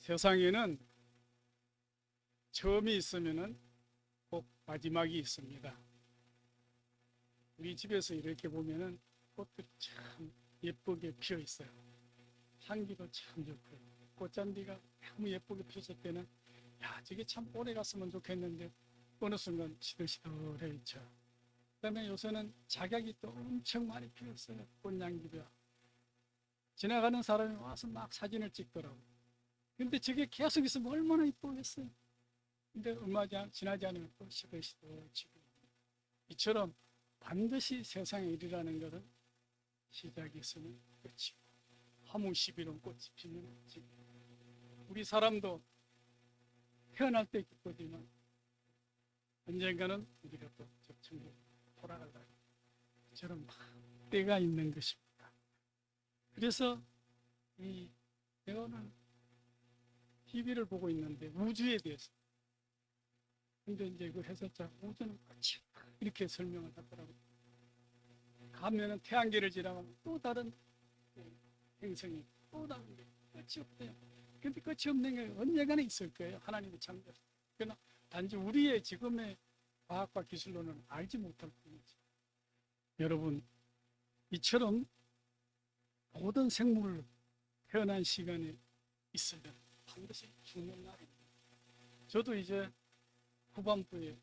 세상에는 처음이 있으면은 꼭 마지막이 있습니다. 우리 집에서 이렇게 보면은 꽃들이 참 예쁘게 피어 있어요. 향기도 참 좋고 꽃잔디가 너무 예쁘게 피었을 때는 야, 저게 참 오래 갔으면 좋겠는데 어느 순간 시들시들해 있죠. 그다음에 요새는 작약이 또 엄청 많이 피었어요. 꽃향기가. 지나가는 사람이 와서 막 사진을 찍더라고. 근데 저게 계속 있으면 얼마나 이쁘겠어요. 근데 얼마 지나지 않으면 또 시들시들해지고. 이처럼 반드시 세상에 일이라는 것은 시작이 있으면 끝이고 화무시비로운 꽃이 피면 지고. 우리 사람도 태어날 때 기쁘지만 언젠가는 우리가 또 저천국에 돌아가려고 저런 때가 있는 것입니다. 그래서 내가 오늘 TV를 보고 있는데 우주에 대해서 근데 이제 그 해설자 우주는 끝이 없다 이렇게 설명을 하더라고요. 가면은 태양계를 지나가면 또 다른 행성이 또 다른 게 끝이 없대요. 근데 끝이 없는 게 언젠가는 있을 거예요. 하나님의 창조. 그러나 단지 우리의 지금의 과학과 기술로는 알지 못할 뿐이지. 여러분, 이처럼 모든 생물 태어난 시간에 있으면 반드시 죽는 날입니다. 저도 이제 후반부에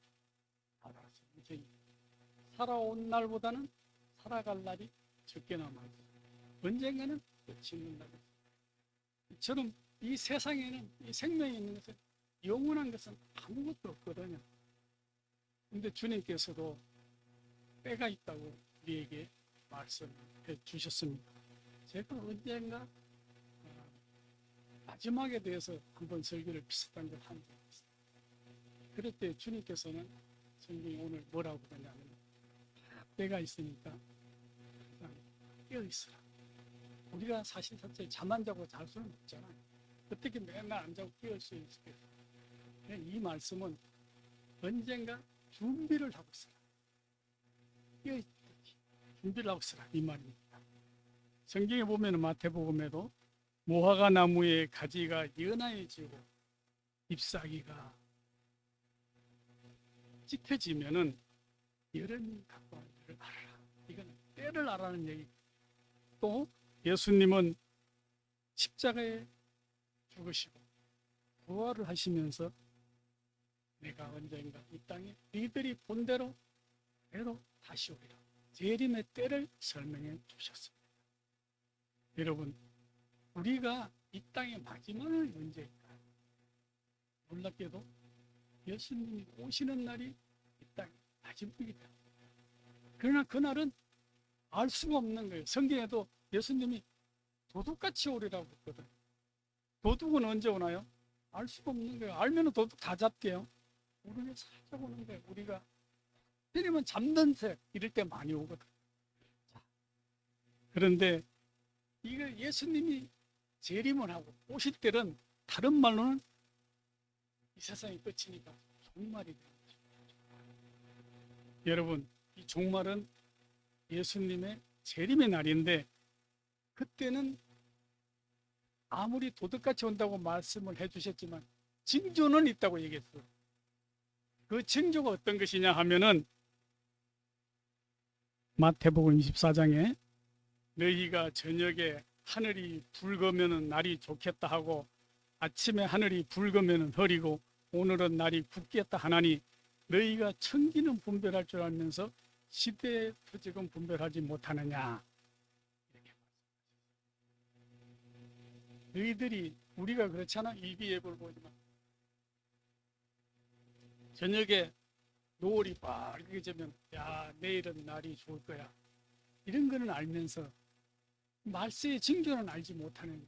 알았어요. 이제 살아온 날보다는 살아갈 날이 적게 남아요. 언젠가는 끝이 있는 날입니다. 이처럼 이 세상에는 이 생명이 있는 것은 영원한 것은 아무것도 없거든요. 근데 주님께서도 때가 있다고 우리에게 말씀해 주셨습니다. 제가 언젠가 마지막에 대해서 한번 설교를 비슷한 걸 한 적이 있어요. 그럴 때 주님께서는 성경이 오늘 뭐라고 그러냐면 때가 있으니까 깨어 있으라. 우리가 사실 사실 잠 안 자고 잘 수는 없잖아요. 어떻게 맨날 안 자고 깨어 있을 수 있겠어요? 이 말씀은 언젠가 준비를 하고 있으라. 깨어 있듯이 준비를 하고 있으라 이 말입니다. 성경에 보면 마태복음에도 무화과 나무의 가지가 연하해지고 잎사귀가 짙어지면은 여름이 가까운 줄을 알아라. 이건 때를 알아는 얘기. 또 예수님은 십자가에 죽으시고 부활을 하시면서 내가 언젠가 이 땅에 너희들이 본대로 대로 다시 오리라. 재림의 때를 설명해 주셨습니다. 여러분, 우리가 이 땅의 마지막은 언제일까? 놀랍게도 예수님이 오시는 날이 이 땅의 마지막이다. 그러나 그날은 알 수가 없는 거예요. 성경에도 예수님이 도둑같이 오리라고 했거든. 도둑은 언제 오나요? 알 수가 없는 거예요. 알면 도둑 다 잡게요. 우리는 살짝 오는 거예요. 우리가 때리면 잡는 새 이럴 때 많이 오거든. 자, 그런데 이거 예수님이 재림을 하고 오실 때는 다른 말로는 이 세상이 끝이니까 종말이 되는 거죠. 여러분, 이 종말은 예수님의 재림의 날인데 그때는 아무리 도둑같이 온다고 말씀을 해주셨지만 징조는 있다고 얘기했어요. 그 징조가 어떤 것이냐 하면은 마태복음 24장에 너희가 저녁에 하늘이 붉으면 날이 좋겠다 하고 아침에 하늘이 붉으면 흐리고 오늘은 날이 굽겠다 하나니 너희가 천기는 분별할 줄 알면서 시대의 표적은 분별하지 못하느냐. 이렇게 너희들이 우리가 그렇잖아. 일기예보를 보지만 저녁에 노을이 빨갛게 지면 야 내일은 날이 좋을 거야. 이런 거는 알면서 말세의 징조는 알지 못하느냐.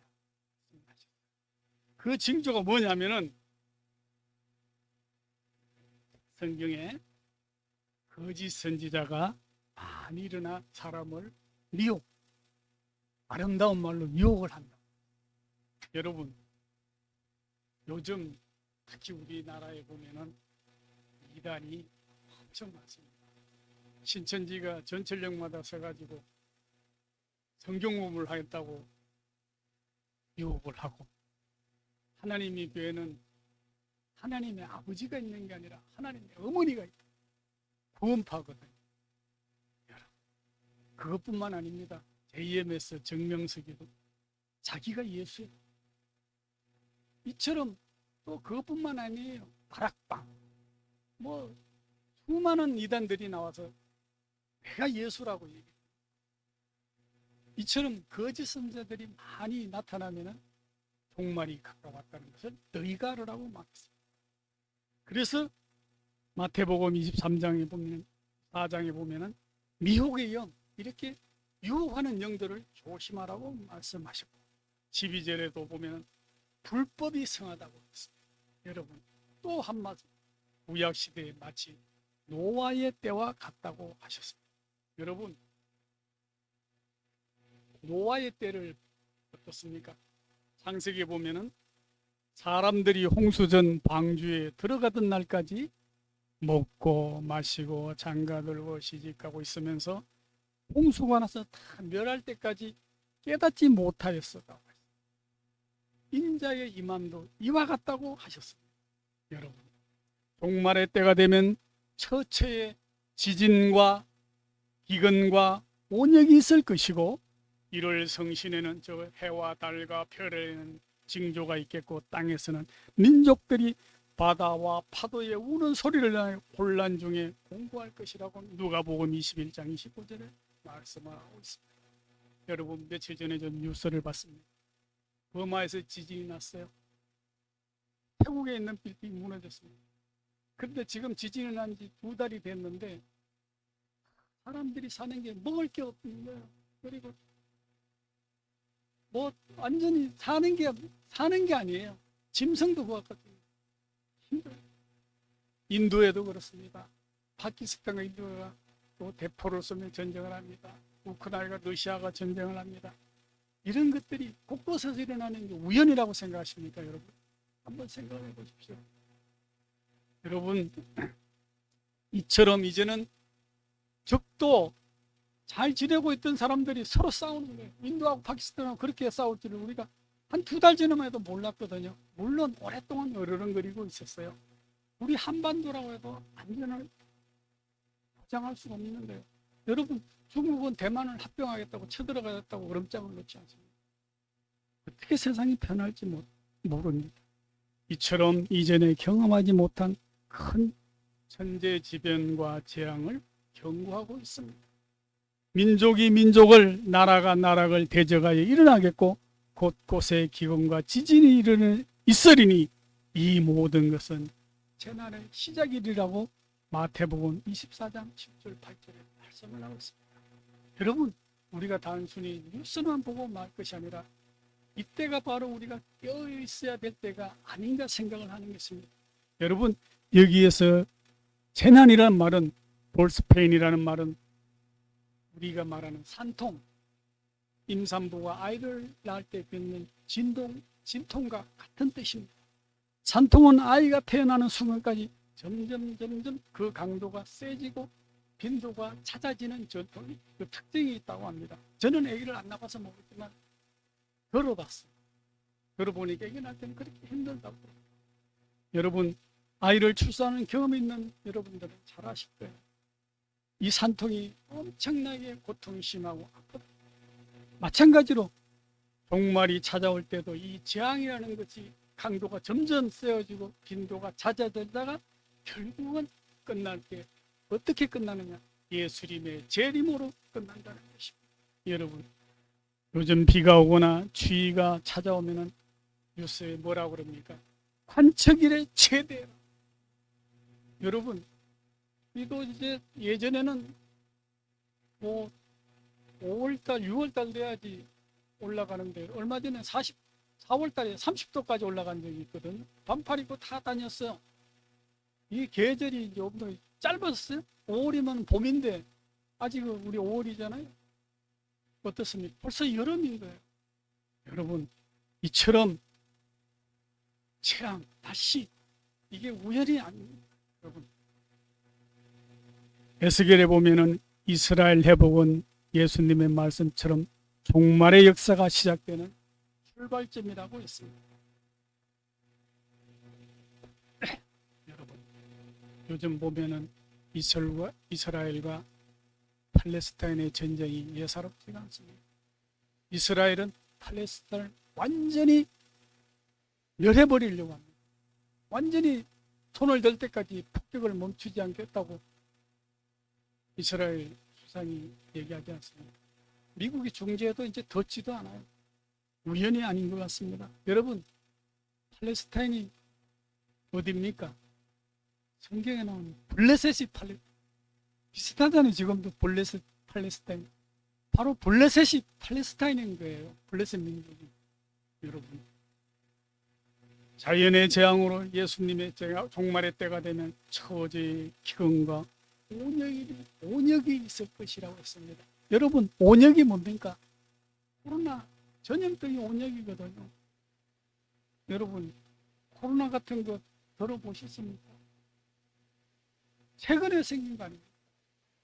그 징조가 뭐냐면은 성경에 거짓 선지자가 많이 일어나 사람을 미혹, 아름다운 말로 유혹을 한다. 여러분, 요즘 특히 우리나라에 보면은 이단이 엄청 많습니다. 신천지가 전철역마다 서가지고 성경 공부를 하겠다고 유혹을 하고 하나님의 교회는 하나님의 아버지가 있는 게 아니라 하나님의 어머니가 있다. 구원파거든요. 그것뿐만 아닙니다. JMS 정명석이도 자기가 예수예요. 이처럼 또 그것뿐만 아니에요. 다락방 뭐 수많은 이단들이 나와서 내가 예수라고 얘기해요. 이처럼 거짓 선자들이 많이 나타나면 종말이 가까웠다는 것을 너희가 알으라고 말했습니다. 그래서 마태복음 23장에 보면 4장에 보면은 미혹의 영 이렇게 유혹하는 영들을 조심하라고 말씀하셨고 12절에도 보면은 불법이 성하다고 했습니다. 여러분 또 한마디 구약시대에 마치 노아의 때와 같다고 하셨습니다. 여러분 노아의 때를 어떻습니까? 창세기에 보면은 사람들이 홍수전 방주에 들어가던 날까지 먹고 마시고 장가들고 시집가고 있으면서 홍수가 나서 다 멸할 때까지 깨닫지 못하였었다고 했습니다. 인자의 임함도 이와 같다고 하셨습니다. 여러분 종말의 때가 되면 처처에 지진과 기근과 온역이 있을 것이고 1월 성신에는 저 해와 달과 별에는 징조가 있겠고 땅에서는 민족들이 바다와 파도의 우는 소리를 하여 혼란 중에 공부할 것이라고 누가복음 21장 29절에 말씀하고 있습니다. 여러분 며칠 전에 좀 뉴스를 봤습니다. 버마에서 지진이 났어요. 태국에 있는 빌딩이 무너졌습니다. 그런데 지금 지진이 난 지 2달이 됐는데 사람들이 사는 게 먹을 게 없는 거예요. 그리고 뭐 완전히 사는 게 아니에요. 짐승도 그렇거든요. 힘들어요. 인도에도 그렇습니다. 파키스탄과 인도가 또 대포를 쏘며 전쟁을 합니다. 우크라이나가 러시아가 전쟁을 합니다. 이런 것들이 곳곳에서 일어나는 게 우연이라고 생각하십니까, 여러분? 한번 생각해 보십시오. 여러분, 이처럼 이제는 적도 잘 지내고 있던 사람들이 서로 싸우는 거예요. 인도하고 파키스탄하고 그렇게 싸울 줄을 우리가 한 2달 전에만 해도 몰랐거든요. 물론 오랫동안 어르렁거리고 있었어요. 우리 한반도라고 해도 안전을 보장할 수가 없는데요. 여러분, 중국은 대만을 합병하겠다고 쳐들어가겠다고 얼음장을 놓지 않습니다. 어떻게 세상이 변할지 모릅니다. 이처럼 이전에 경험하지 못한 큰 천재지변과 재앙을 경고하고 있습니다. 민족이 민족을, 나라가 나라를 대적하여 일어나겠고 곳곳에 기근과 지진이 있으리니 이 모든 것은 재난의 시작이리라고 마태복음 24장 10절 8절에 말씀을 하고 있습니다. 여러분, 우리가 단순히 뉴스만 보고 말 것이 아니라 이때가 바로 우리가 깨어 있어야 될 때가 아닌가 생각을 하는 것입니다. 여러분, 여기에서 재난이라는 말은 볼스페인이라는 말은 우리가 말하는 산통, 임산부가 아이를 낳을 때 빚는 진통과 같은 뜻입니다. 산통은 아이가 태어나는 순간까지 점점 그 강도가 세지고 빈도가 잦아지는 전통이 그 특징이 있다고 합니다. 저는 아기를 안 낳아서 모르지만 들어봤어요. 들어보니까 아기 낳을 때는 그렇게 힘들다고. 여러분, 아이를 출산하는 경험이 있는 여러분들은 잘 아실 거예요. 이 산통이 엄청나게 고통이 심하고 아프다. 마찬가지로 종말이 찾아올 때도 이 재앙이라는 것이 강도가 점점 세워지고 빈도가 잦아들다가 결국은 끝날 때 어떻게 끝나느냐? 예수님의 재림으로 끝난다는 것입니다. 여러분, 요즘 비가 오거나 추위가 찾아오면은 뉴스에 뭐라고 그럽니까? 관측일의 최대. 여러분, 이도 이제 예전에는 뭐 5월달, 6월달 돼야지 올라가는데 얼마 전에 4월달에 30도까지 올라간 적이 있거든요. 반팔 입고 다 다녔어요. 이 계절이 좀 더 짧았어요. 5월이면 봄인데 아직 우리 5월이잖아요. 어떻습니까? 벌써 여름인 거예요. 여러분, 이처럼 재앙, 다시 이게 우연이 아닙니다. 여러분, 에스겔에 보면은 이스라엘 회복은 예수님의 말씀처럼 종말의 역사가 시작되는 출발점이라고 했습니다. 요즘 보면은 이스라엘과 팔레스타인의 전쟁이 예사롭지가 않습니다. 이스라엘은 팔레스타인을 완전히 멸해버리려고 합니다. 완전히 손을 댈 때까지 폭격을 멈추지 않겠다고 이스라엘 수상이 얘기하지 않습니다. 미국이 중재해도 이제 덧지도 않아요. 우연이 아닌 것 같습니다. 여러분, 팔레스타인이 어디입니까? 성경에 나오는 블레셋이 비슷하잖아요. 지금도 블레셋 팔레스타인. 바로 블레셋이 팔레스타인인 거예요. 블레셋 민족이. 여러분, 자연의 재앙으로 예수님의 종말의 때가 되면 처지 기근과 온역이 있을 것이라고 했습니다. 여러분, 온역이 뭡니까? 코로나 전염병이 온역이거든요. 여러분, 코로나 같은 거 들어보셨습니까? 최근에 생긴 거 아닙니까?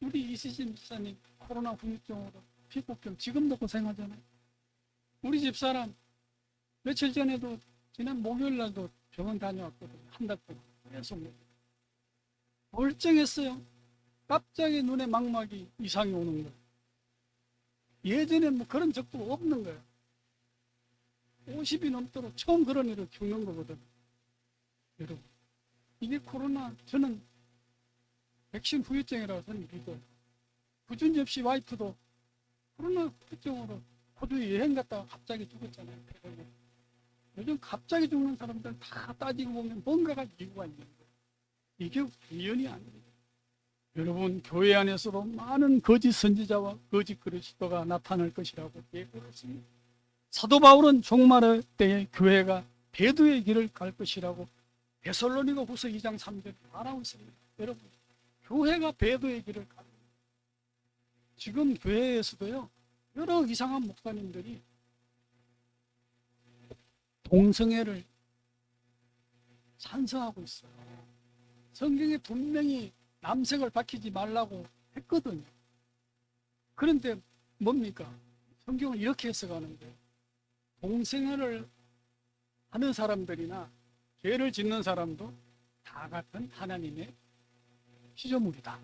우리 이시진 집사님 코로나 후유증으로 피부병 지금도 고생하잖아요. 우리 집사람 며칠 전에도 지난 목요일 날도 병원 다녀왔거든요. 한 달 동안 계속 멀쩡했어요. 갑자기 눈에 망막이 이상이 오는 거예요. 예전에 뭐 그런 적도 없는 거예요. 50이 넘도록 처음 그런 일을 겪는 거거든요. 여러분, 이게 코로나, 저는 백신 후유증이라고 저는 믿어요. 구준엽 씨 와이프도 코로나 후유증으로 호주에 여행 갔다가 갑자기 죽었잖아요. 요즘 갑자기 죽는 사람들 다 따지고 보면 뭔가가 이유가 있는 거예요. 이게 우연이 아닙니다. 여러분, 교회 안에서도 많은 거짓 선지자와 거짓 그리스도가 나타날 것이라고 예고했습니다. 사도 바울은 종말의 때에 교회가 배도의 길을 갈 것이라고 데살로니가 후서 2장 3절에 말하고 있습니다. 여러분, 교회가 배도의 길을 가는 거예요. 지금 교회에서도요, 여러 이상한 목사님들이 동성애를 찬성하고 있어요. 성경에 분명히 남색을 밝히지 말라고 했거든요. 그런데 뭡니까? 성경을 이렇게 해석하는 거예요. 동성애를 하는 사람들이나 죄를 짓는 사람도 다 같은 하나님의 피조물이다.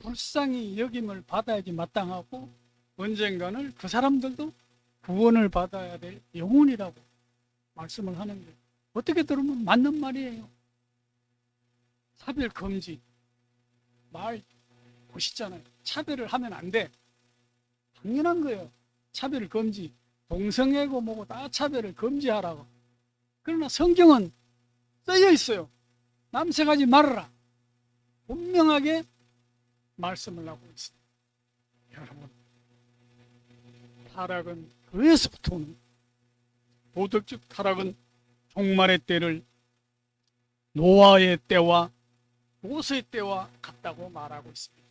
불쌍히 여김을 받아야지 마땅하고 언젠가는 그 사람들도 구원을 받아야 될 영혼이라고 말씀을 하는 거예요. 어떻게 들으면 맞는 말이에요. 차별 금지. 말 보시잖아요. 차별을 하면 안 돼. 당연한 거예요. 차별 금지. 동성애고 뭐고 다 차별을 금지하라고. 그러나 성경은 쓰여 있어요. 남색하지 말아라. 분명하게 말씀을 하고 있습니다. 여러분, 타락은 그에서부터 오는 도덕적 타락은 종말의 때를 노아의 때와 롯의 때와 같다고 말하고 있습니다.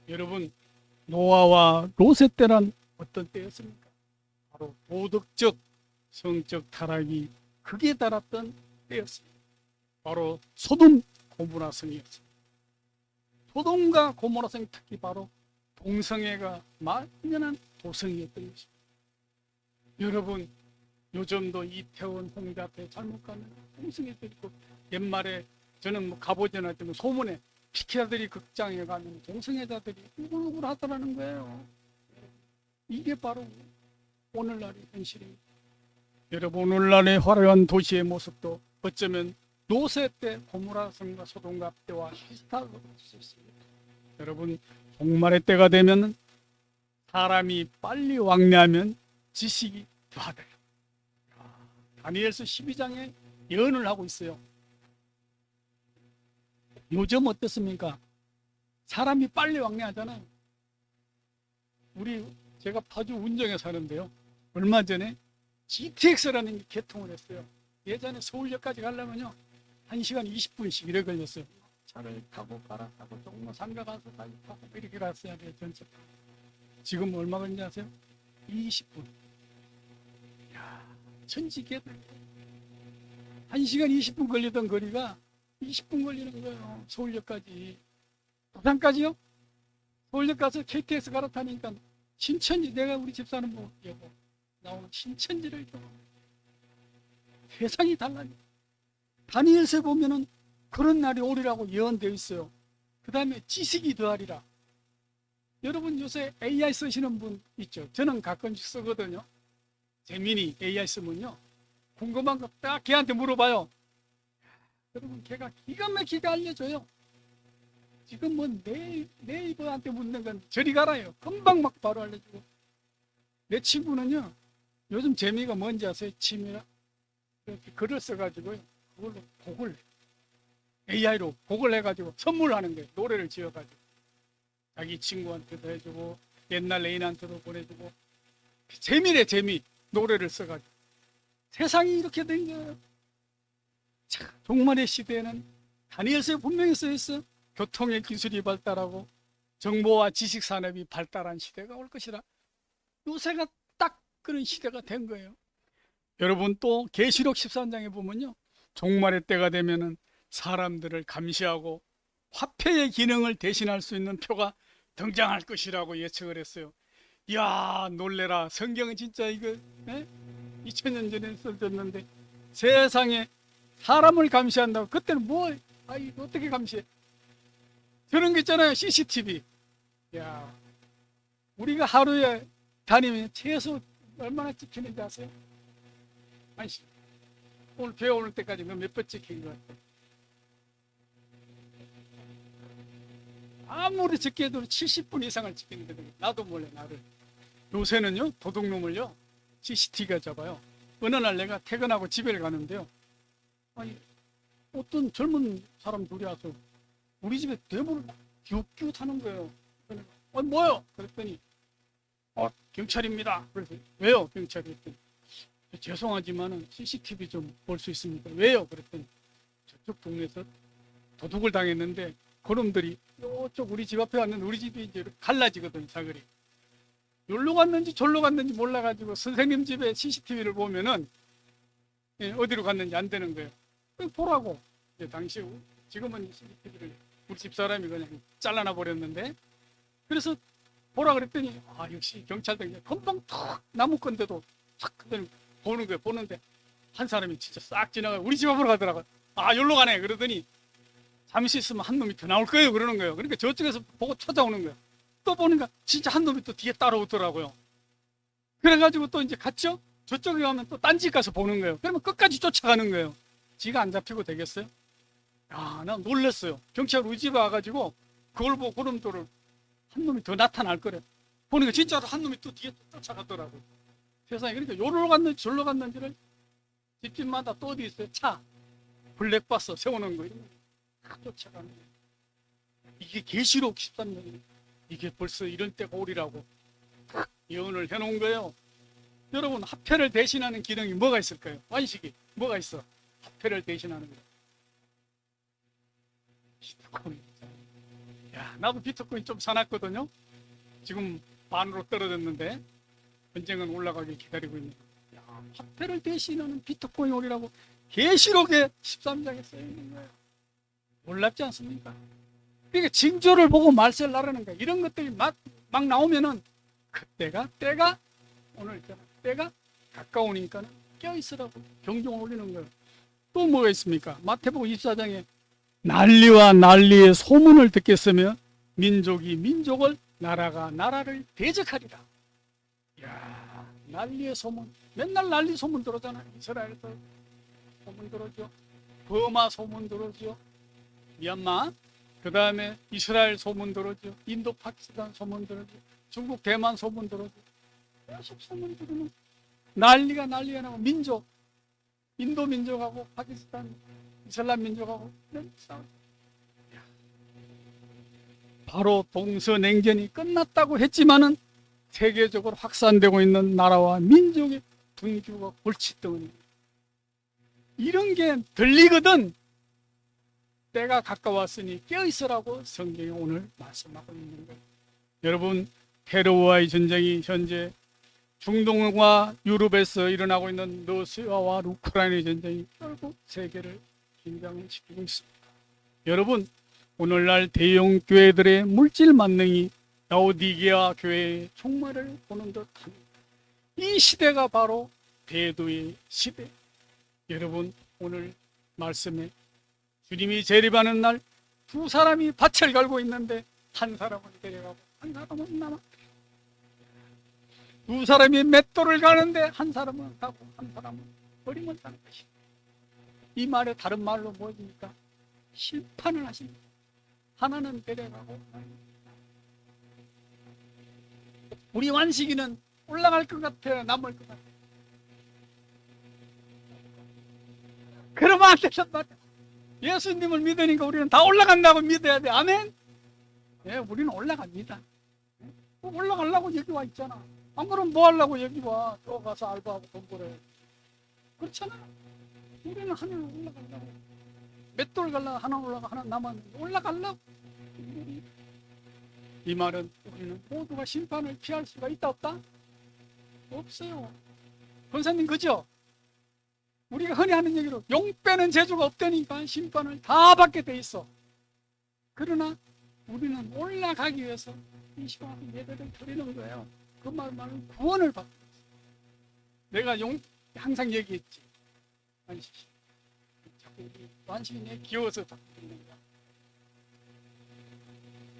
여러분, 노아와 롯의 때란 어떤 때였습니까? 바로 도덕적, 성적 타락이 극에 달았던 때였습니다. 바로 소돔 고모라 성이었습니다. 소돔과 고모라 성이 특히 바로 동성애가 만연한 도성이었던 것입니다. 여러분, 요즘도 이태원 홍대 앞에 잘못 가면 동성애도 있고, 옛말에 저는 뭐 가보지 않았지만 소문에 피케아들이 극장에 가면 동성애자들이 우글우글 하더라는 거예요. 이게 바로 오늘날의 현실입니다. 여러분, 오늘날의 화려한 도시의 모습도 어쩌면 노세 때 고모라 성과 소돔과 때와 비슷하고 수 있습니다. 여러분, 종말의 때가 되면 사람이 빨리 왕래하면 지식이 더하다. 다니엘서 12장에 예언을 하고 있어요. 요즘 어떻습니까? 사람이 빨리 왕래하잖아요. 제가 파주 운정에 사는데요. 얼마 전에 GTX라는 게 개통을 했어요. 예전에 서울역까지 가려면요 1시간 20분씩 이래 걸렸어요. 차를 타고 갈아타고 종로 상가 가서 다시 타고 이렇게 갔어야 돼요. 전체. 지금 얼마 걸리는지 아세요? 20분. 이야, 천지개들. 1시간 20분 걸리던 거리가 20분 걸리는 거예요. 서울역까지. 부산까지요? 서울역 가서 KTX 갈아타니까 신천지, 내가 우리 집사는 뭐 여보 나오는 신천지를 좀 세상이 달라요. 다니엘서 보면은 그런 날이 오리라고 예언되어 있어요. 그 다음에 지식이 더하리라. 여러분 요새 AI 쓰시는 분 있죠? 저는 가끔씩 쓰거든요. 재민이 AI 쓰면요, 궁금한 거 딱 걔한테 물어봐요. 여러분 걔가 기가 막히게 알려줘요. 지금 뭐 네이버한테 묻는 건 저리 가라요. 금방 막 바로 알려주고. 내 친구는요, 요즘 재미가 뭔지 아세요? 취미라 이렇게 글을 써가지고요, 그걸로 곡을 AI로 곡을 해가지고 선물하는 거예요. 노래를 지어가지고 자기 친구한테도 해주고 옛날 애인한테도 보내주고. 재미래 재미. 노래를 써가지고 세상이 이렇게 된 거예요. 자, 종말의 시대에는 다니엘서에 분명히 써있어. 교통의 기술이 발달하고 정보와 지식 산업이 발달한 시대가 올 것이다. 요새가 딱 그런 시대가 된 거예요. 여러분 또 계시록 13장에 보면요, 종말의 때가 되면은 사람들을 감시하고 화폐의 기능을 대신할 수 있는 표가 등장할 것이라고 예측을 했어요. 이야, 놀래라. 성경은 진짜 이거 2000년 전에 써졌는데 세상에 사람을 감시한다고. 그때는 뭐, 이거 어떻게 감시해? 저런 거 있잖아요, CCTV. 야, 우리가 하루에 다니면 최소 얼마나 찍히는지 아세요? 아니, 오늘 교회 오는 때까지 몇 번 찍힌 거 같아요? 아무리 적게도 70분 이상을 찍히는데 나도 몰래 나를. 요새는요, 도둑놈을요 CCTV가 잡아요. 어느 날 내가 퇴근하고 집에 가는데요, 아니, 어떤 젊은 사람 둘이 와서 우리 집에 대문을 기웃기웃 하는 거예요. 뭐요? 그랬더니 경찰입니다. 그래서 왜요? 경찰이. 했더니 죄송하지만은 CCTV 좀 볼 수 있습니까? 왜요? 그랬더니 저쪽 동네에서 도둑을 당했는데 그놈들이 이쪽 우리 집 앞에 왔는데, 우리 집이 이제 갈라지거든요, 사거리. 여기로 갔는지 절로 갔는지 몰라가지고 선생님 집에 CCTV를 보면은 어디로 갔는지 안 되는 거예요. 보라고. 이제 당시, 지금은 CCTV를 우리 집 사람이 그냥 잘라놔 버렸는데, 그래서 보라 그랬더니 역시 경찰들 금방 탁 나무 건데도 탁 보는 거예요. 보는데 한 사람이 진짜 싹 지나가 우리 집 앞으로 가더라고요. 여기로 가네. 그러더니 잠시 있으면 한 놈이 더 나올 거예요. 그러는 거예요. 그러니까 저쪽에서 보고 찾아오는 거예요. 또 보니까 진짜 한 놈이 또 뒤에 따라오더라고요. 그래가지고 또 이제 갔죠. 저쪽에 가면 또 딴 집 가서 보는 거예요. 그러면 끝까지 쫓아가는 거예요. 지가 안 잡히고 되겠어요? 나 놀랐어요. 경찰 우리 집에 와가지고 그걸 보고 그놈들을 한 놈이 더 나타날 거래. 보니까 진짜로 한 놈이 또 뒤에 쫓아가더라고요. 세상에. 그러니까 요로 갔는지 절로 갔는지를 집집마다 또 어디 있어요? 차 블랙박스 세우는 거 이런 거 다 쫓아가는 거예요. 이게 계시록 13년이에요. 이게 벌써 이런 때가 오리라고 예언을 해놓은 거예요. 여러분, 화폐를 대신하는 기능이 뭐가 있을까요? 완식이 뭐가 있어? 화폐를 대신하는 거. 비트코인. 나도 비트코인 좀 사놨거든요. 지금 반으로 떨어졌는데 언젠간 올라가길 기다리고 있는 거예요. 화폐를 대신하는 비트코인 오리라고 계시록에 13장에 써 있는 거예요. 놀랍지 않습니까? 그러니까 징조를 보고 말세를 나르는 거예요. 이런 것들이 막 나오면은 그때가 오늘 때가 가까우니까 껴있으라고 경종을 울리는 거예요. 또 뭐가 있습니까? 마태복음 24장에 난리와 난리의 소문을 듣겠으며 민족이 민족을, 나라가 나라를 대적하리라. 이야, 난리의 소문. 맨날 난리 소문 들었잖아요. 이스라엘도 소문 들었죠. 버마 소문 들었죠. 미얀마. 그 다음에 이스라엘 소문 들었죠. 인도 파키스탄 소문 들었죠. 중국 대만 소문 들었죠. 계속 소문 들으면 난리가 나고, 민족, 인도 민족하고 파키스탄 이슬람 민족하고 싸우죠. 바로 동서냉전이 끝났다고 했지만은 세계적으로 확산되고 있는 나라와 민족의 분규가 골칫덩어리. 이런 게 들리거든. 때가 가까웠으니 깨어있으라고 성경이 오늘 말씀하고 있는 거예요. 여러분, 테러와의 전쟁이 현재 중동과 유럽에서 일어나고 있는 러시아와 우크라이나의 전쟁이 결국 세계를 긴장시키고 있습니다. 여러분, 오늘날 대형 교회들의 물질 만능이 라오디게아 교회의 종말을 보는 듯합니다. 이 시대가 바로 대도의 시대. 여러분, 오늘 말씀에 주님이 재림하는 날 두 사람이 밭을 갈고 있는데 한 사람은 데려가고 한 사람은 남아. 두 사람이 맷돌을 가는데 한 사람은 가고 한 사람은 버림을 가는 것이. 이 말에 다른 말로 뭐입니까? 심판을 하십니다. 하나는 데려가고 우리 완식이는 올라갈 것 같아요? 남을 것 같아요? 그러면 안 된단 말이야. 예수님을 믿으니까 우리는 다 올라간다고 믿어야 돼. 아멘? 예, 우리는 올라갑니다. 올라가려고 여기 와 있잖아. 안 그러면 뭐 하려고 여기 와? 또 가서 알바하고 돈 벌어야 돼. 그렇잖아. 우리는 하늘 올라가려고. 맷돌 갈라 하나 올라가 하나 남았는데 올라가려고. 이 말은 우리는 모두가 심판을 피할 수가 있다 없다? 없어요. 권사님 그죠? 우리가 흔히 하는 얘기로 용 빼는 재주가 없다니까 심판을 다 받게 돼 있어. 그러나 우리는 올라가기 위해서 이 시간 예배를 드리는 거예요. 그 말은 구원을 받고 있어. 내가 항상 얘기했지. 완식 자꾸 우리 완식이 내 귀여워서 자꾸 듣는 거야.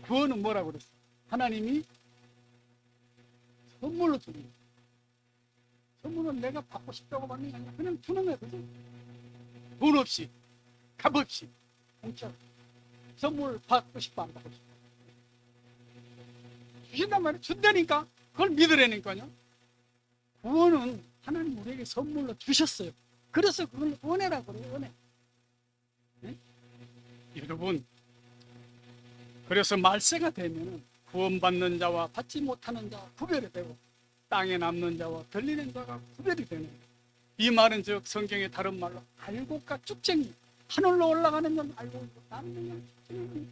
구원은 뭐라고 그랬어? 하나님이 선물로 주는 거야. 선물은 내가 받고 싶다고 받는 게 아니라 그냥 주는 거야. 그죠? 돈 없이 값 없이 공짜로 선물 받고 싶어 안 받고 싶어 주신단 말이야. 준다니까 그걸 믿으라니까요. 구원은 하나님 우리에게 선물로 주셨어요. 그래서 그걸 은혜라고 그래요. 은혜. 네? 여러분 그래서 말세가 되면 구원받는 자와 받지 못하는 자와 구별이 되고 땅에 남는 자와 들리는 자가 구별이 되는 거예요. 이 말은 즉 성경의 다른 말로 알곡과 쭉쟁이 하늘로 올라가는 건 알고 있고 남는 건 쭉쟁이.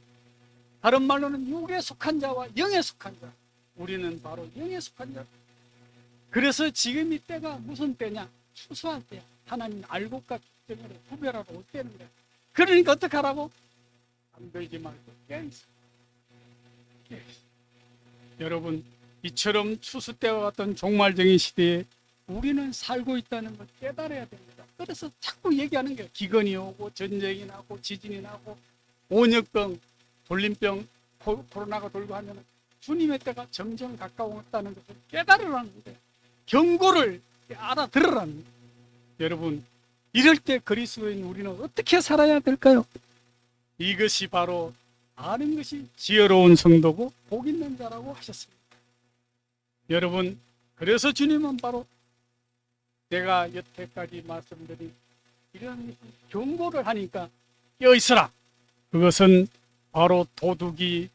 다른 말로는 육에 속한 자와 영에 속한 자. 우리는 바로 영에 속한 자. 그래서 지금 이 때가 무슨 때냐? 추수할 때야. 하나님 알곡과 쭉쟁이를 구별하러 올 때는 거야. 그러니까 어떻게 하라고? 잠들지 말고 깨어있어. 깨어있어. 여러분 이처럼 추수 때와 같은 종말적인 시대에 우리는 살고 있다는 걸 깨달아야 됩니다. 그래서 자꾸 얘기하는 게 기근이 오고 전쟁이 나고 지진이 나고 온역병, 돌림병, 코로나가 돌고 하면 주님의 때가 점점 가까웠다는 것을 깨달으라는 거예요. 경고를 알아들으라는 거예요. 여러분 이럴 때 그리스도인 우리는 어떻게 살아야 될까요? 이것이 바로 아는 것이 지혜로운 성도고 복 있는 자라고 하셨습니다. 여러분 그래서 주님은 바로 내가 여태까지 말씀드린 이런 경고를 하니까 깨어있으라. 그것은 바로 도둑이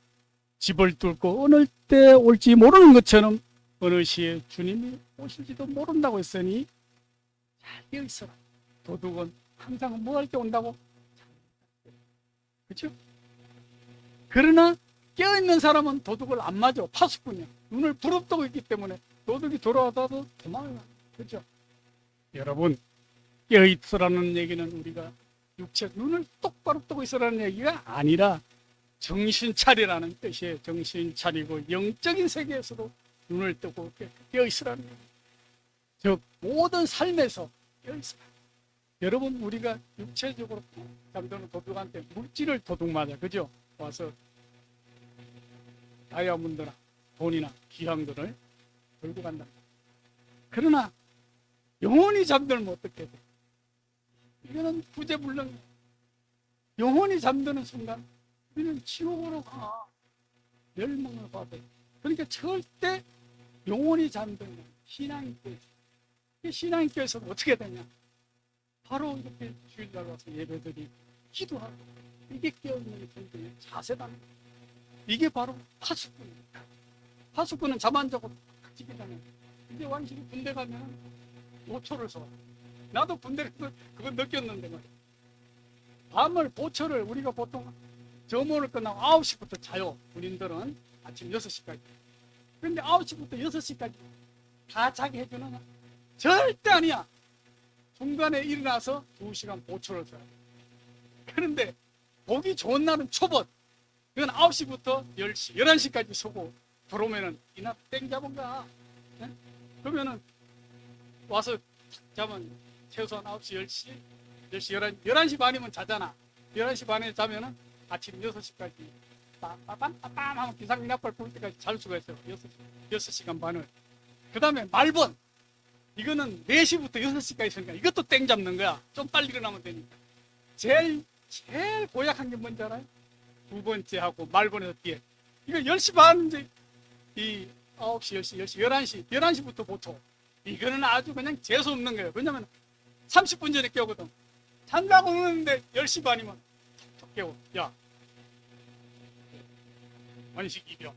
집을 뚫고 어느 때 올지 모르는 것처럼 어느 시에 주님이 오실지도 모른다고 했으니 잘 깨어있어라. 도둑은 항상 뭐 할 때 온다고? 그렇죠? 그러나 깨어있는 사람은 도둑을 안 맞아. 파수꾼이야. 눈을 부릅뜨고 있기 때문에 도둑이 돌아와도 도망을. 그렇죠? 여러분 깨어있으라는 얘기는 우리가 육체 눈을 똑바로 뜨고 있으라는 얘기가 아니라 정신 차리라는 뜻이에요. 정신 차리고 영적인 세계에서도 눈을 뜨고 깨어있으라는 얘기예요. 즉 모든 삶에서 깨어있으라. 여러분 우리가 육체적으로 잠드는 도둑한테 물질을 도둑 맞아. 그죠? 와서 다이아몬드나 돈이나 귀한 것을 들고 간다. 그러나 영혼이 잠들면 어떻게 돼? 이거는 구제불능이에요. 영혼이 잠드는 순간 우리는 지옥으로 가. 멸망을 받아요. 그러니까 절대 영혼이 잠들면 신앙이 깨져. 신앙이 깨서 어떻게 되냐? 바로 이렇게 주일날 와서 예배드리고 기도하고 이게 깨어있는 정도의 자세다. 이게 바로 파수꾼입니다. 파수꾼은 잠 안 자고 지키잖아요. 근데 왕실이 군대 가면 5초를 써. 나도 군대를 그거 느꼈는데 말이야. 밤을 보초를 우리가 보통 점호를 끝나고 9시부터 자요. 군인들은 아침 6시까지. 그런데 9시부터 6시까지 다 자게 해주는 절대 아니야. 중간에 일어나서 2시간 보초를 써요. 그런데 보기 좋은 날은 초봇. 그건 9시부터 10시, 11시까지 서고 들어오면은 이날 땡 잡은가. 네? 그러면은 와서 자면 최소한 9시, 10시, 10시, 11시 반이면 자잖아. 11시 반에 자면은 아침 6시까지 빰빰빰빰 하면 기상나팔 불 때까지 잘 수가 있어요. 6시간 반을. 그 다음에 말번. 이거는 4시부터 6시까지 있으니까 이것도 땡 잡는 거야. 좀 빨리 일어나면 되니까. 제일 고약한 게 뭔지 알아요? 두 번째 하고 말번에서 뒤에. 이거 10시 반, 이제 이 9시, 10시, 11시, 11시부터 보초. 이거는 아주 그냥 재수 없는 거예요. 왜냐면 30분 전에 깨우거든. 잔다고 그러는데 10시 반이면 툭툭 깨워. 야, 원식 이병.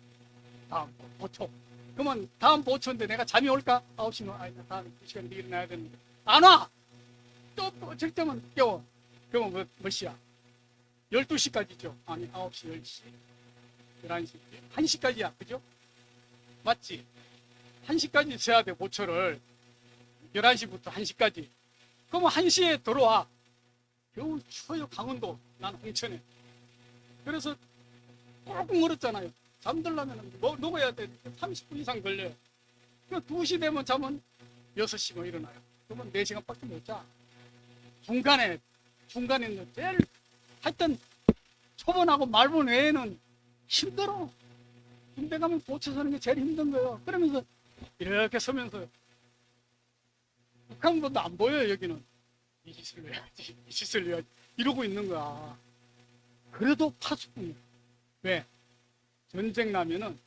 다음 보초. 그러면 다음 보초인데 내가 잠이 올까? 9시는 아니 다음 2시간 뒤에 일어나야 되는데 안 와. 또 절대면 깨워. 그러면 몇 시야? 12시까지죠. 아니 9시, 10시, 11시, 1시까지야. 그죠? 맞지? 1시까지 세야 돼. 보초를 11시부터 1시까지. 그러면 1시에 들어와. 겨울 추워요. 강원도. 난 홍천에. 그래서 조금 멀었잖아요. 잠들려면 뭐 녹아야 돼. 30분 이상 걸려요. 그 2시 되면 자면 6시 뭐 일어나요. 그러면 4시간밖에 못 자. 중간에 제일 하여튼 초반하고 말번 외에는 힘들어. 군대 가면 보초 서는 게 제일 힘든 거예요. 그러면서 이렇게 서면서 북한보다 안 보여요. 여기는 이 짓을 해야지, 이 짓을 해야지 이러고 있는 거야. 그래도 파수꾼이야. 왜? 전쟁 나면은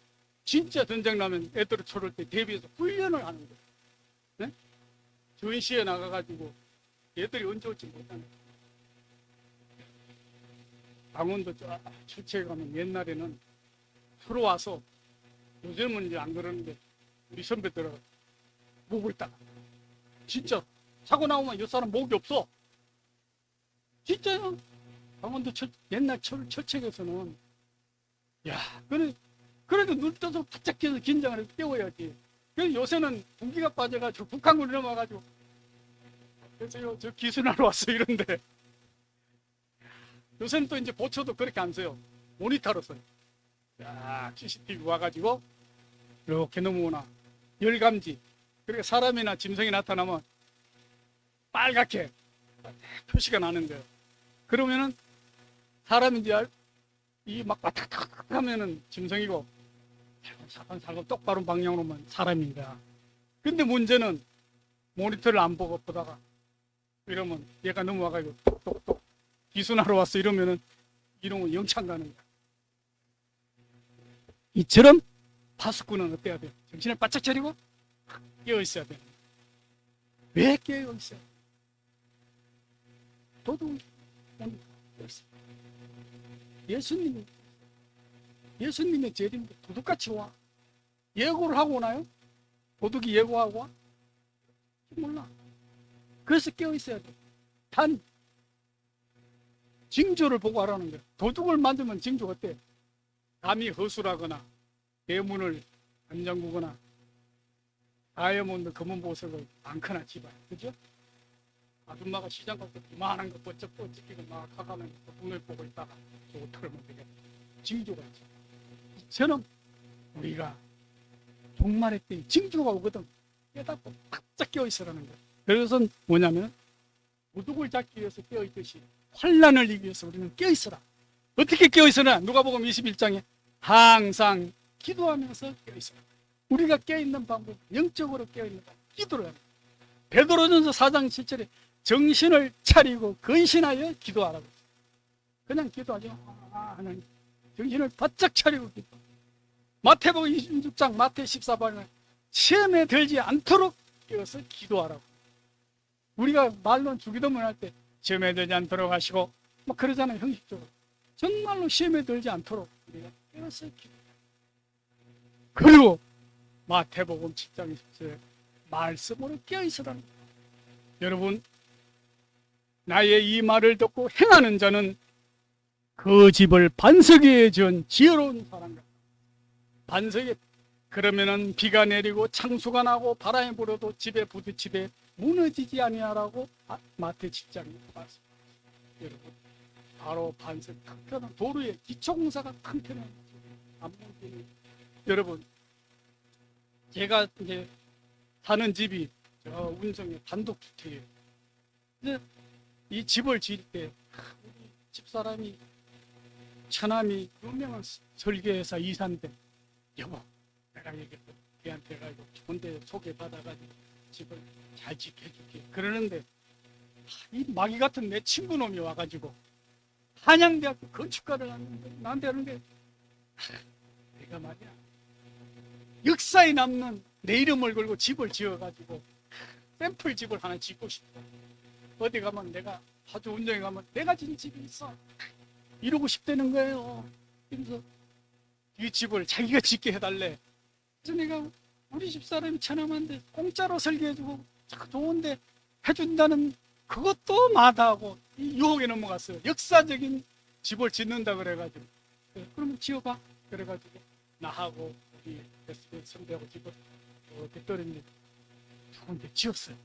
진짜 전쟁 나면 애들을 초를 때 대비해서 훈련을 하는 거예요. 네? 전시에 나가가지고 애들이 언제 올지 모르잖아요. 강원도 출처에 가면 옛날에는 서로 와서, 요즘은 이제 안 그러는데 우리 선배들은 목을 딱 진짜 사고 나오면 이 사람 목이 없어. 진짜요. 강원도 옛날 철책에서는 야, 그래도 눈 떠서 바짝 깨서 긴장을 해서 깨워야지. 그래서 요새는 분기가 빠져가지고 북한군이 넘어가가지고 그래서 저 기순하러 왔어 이런데 요새는 또 이제 보초도 그렇게 안 써요. 모니터로 써요. 야, CCTV 와가지고 이렇게 넘어오나 열감지. 그러니까 사람이나 짐승이 나타나면 빨갛게 표시가 나는 거예요. 그러면은 사람인지 이막 바닥닥 하면은 짐승이고 살금 똑바로 방향으로 오면 사람인 거야. 근데 문제는 모니터를 안 보고 보다가 이러면 얘가 넘어와가지고 똑똑똑 기순하러 왔어 이러면은 이러면 영창 가는 거야. 이처럼 파수꾼은 어때야 돼? 정신을 바짝 차리고 깨어 있어야 돼. 왜 깨어 있어요? 도둑 오늘 예수님의 재림인데 도둑같이 와. 예고를 하고 오나요? 도둑이 예고하고 와? 몰라. 그래서 깨어 있어야 돼. 단 징조를 보고 하라는 거야. 도둑을 만들면 징조가 어때? 감히 허술하거나 대문을 안 잠그거나 다이아몬드 검은 보석을 많거나 집안. 그죠? 아줌마가 시장 갈 때 이만한 거 번쩍번쩍 끼고 막 가가면 눈을 보고 있다가 저 어떻게 하면 되겠다. 징조가 있죠. 이처럼 우리가 종말의 때 징조가 오거든. 깨닫고 바짝 깨어있으라는 거예요. 그래서 뭐냐면 도둑을 잡기 위해서 깨어있듯이 환란을 이기기 위해서 우리는 깨어있어라. 어떻게 깨어있으나? 누가복음 21장에 항상 기도하면서 깨어있어라. 우리가 깨어있는 방법, 영적으로 깨어있는 방법, 기도를 하는 거예요. 베드로전서 4장 7절에 정신을 차리고 근신하여 기도하라고. 그냥 기도하죠. 하나님, 정신을 바짝 차리고 기도. 마태복음 26장 마태 14장에 시험에 들지 않도록 깨어서 기도하라고. 우리가 말로는 주기도문 할 때 시험에 들지 않도록 하시고 막 그러잖아요. 형식적으로. 정말로 시험에 들지 않도록 우리가 깨어서 기도. 그리고 마태복음 7장 20절에 말씀으로 깨어있으라는 거예요. 여러분, 나의 이 말을 듣고 행하는 자는 그 집을 반석 위에 지은 지혜로운 사람 같다. 반석에 그러면은 비가 내리고 창수가 나고 바람이 불어도 집에 부딪히되 무너지지 아니하라고 마태 10장에 말씀. 여러분, 바로 반석 튼튼한 도로에 기초공사가 튼튼한 안목이는. 여러분, 제가 이제 사는 집이 저 운정의 단독주택이에요. 근데 이 집을 지을 때 집사람이 처남이 유명한 설계회사 이사인데 여보 내가 여기 걔한테 가지고 좋은데 소개받아가지고 집을 잘 지켜줄게 그러는데 이 마귀 같은 내 친구놈이 와가지고 한양대학교 건축가를 하는데 나한테 하는 게 내가 말이야 역사에 남는 내 이름을 걸고 집을 지어가지고 샘플 집을 하나 짓고 싶다. 어디 가면 내가 아주 운동에 가면 내가 진 집이 있어 이러고 싶다는 거예요. 그래서 이 집을 자기가 짓게 해달래. 그래서 내가 우리 집사람이 처남한테 공짜로 설계해주고 좋은데 해준다는 그것도 마다하고 유혹에 넘어갔어요. 역사적인 집을 짓는다 그래가지고 그러면 지어봐 그래가지고 나하고 우리 SBS 선배하고 집을 이렇게 떨어지는데 두 군데 지었어요.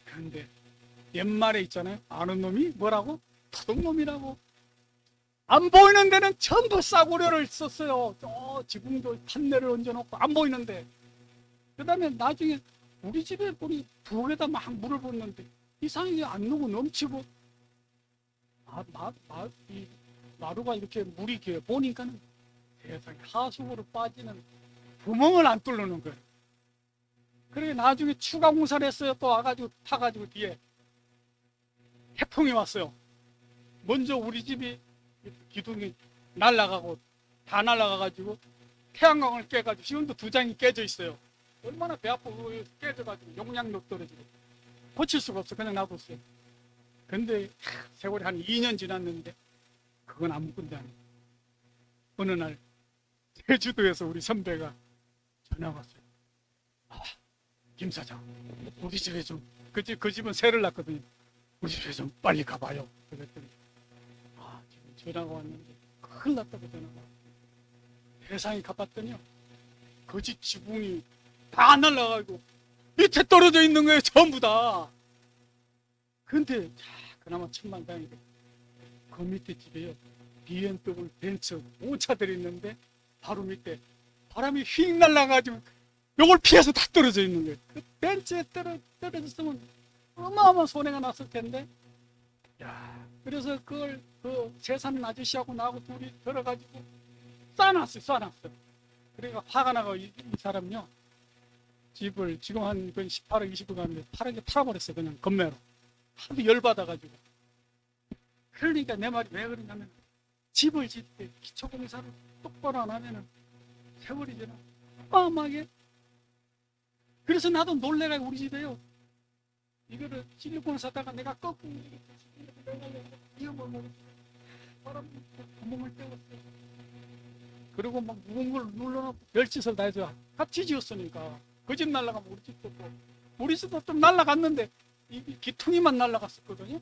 그런데 옛말에 있잖아요. 아는 놈이 뭐라고? 도둑놈이라고. 안 보이는 데는 전부 싸구려를 썼어요. 지붕도 판넬을 얹어놓고 안 보이는데. 그 다음에 나중에 우리 집에 보니 부엌에다 막 물을 붓는데 이상하게 안 누고 넘치고 이 마루가 이렇게 물이 이렇게 보니까는 세상에 하수구로 빠지는 구멍을 안 뚫는 거예요. 그래 나중에 추가 공사를 했어요. 또 와가지고 파가지고 뒤에 태풍이 왔어요. 먼저 우리 집이 기둥이 날아가고 다 날아가가지고 태양광을 깨가지고 시운도 두 장이 깨져 있어요. 얼마나 배 아프고 깨져가지고 용량력 떨어지고 고칠 수가 없어. 그냥 놔뒀어요. 근데 세월이 한 2년 지났는데 그건 아무 건데 아니에요. 어느 날 제주도에서 우리 선배가 전화 왔어요. 김 사장 우리 집에 좀 그 집은 새를 났거든요. 우리 집에 좀 빨리 가봐요. 그랬더니 지금 전화가 왔는데 큰일 났다고 전화가 왔어요. 세상에 가봤더니요 그 집 지붕이 다 날라가고 밑에 떨어져 있는 거예요. 전부 다. 근데 그나마 천만다행이고 그 밑에 집에요 BMW 벤츠 5차들이 있는데 바로 밑에 바람이 휙 날라가지고 요걸 피해서 다 떨어져 있는 거예요. 그 벤츠에 떨어졌으면 어마어마한 손해가 났을 텐데. 그래서 그걸 그 재산 아저씨하고 나하고 둘이 들어가지고 싸놨어요. 그러니까 화가 나고 이 사람요 집을 지금 한 18억 20억 하는데 8억에 팔아버렸어요. 그냥 건매로. 하도 열받아가지고. 그러니까 내 말이 왜 그러냐면 집을 짓 때 기초공사를 똑바로 안 하면은 세월이 지나 어마어마하게. 그래서 나도 놀래가지고 우리 집에요 이거를 실리콘을 사다가 내가 거꾸로 위험을 바람 구멍을 떼었어요. 그리고 막 무거운 걸 눌러놓고 별짓을 다 해서 같이 지었으니까 그 집 날아가면 우리 집도 또 우리 집도 좀 날아갔는데 이 기퉁이만 날아갔었거든요.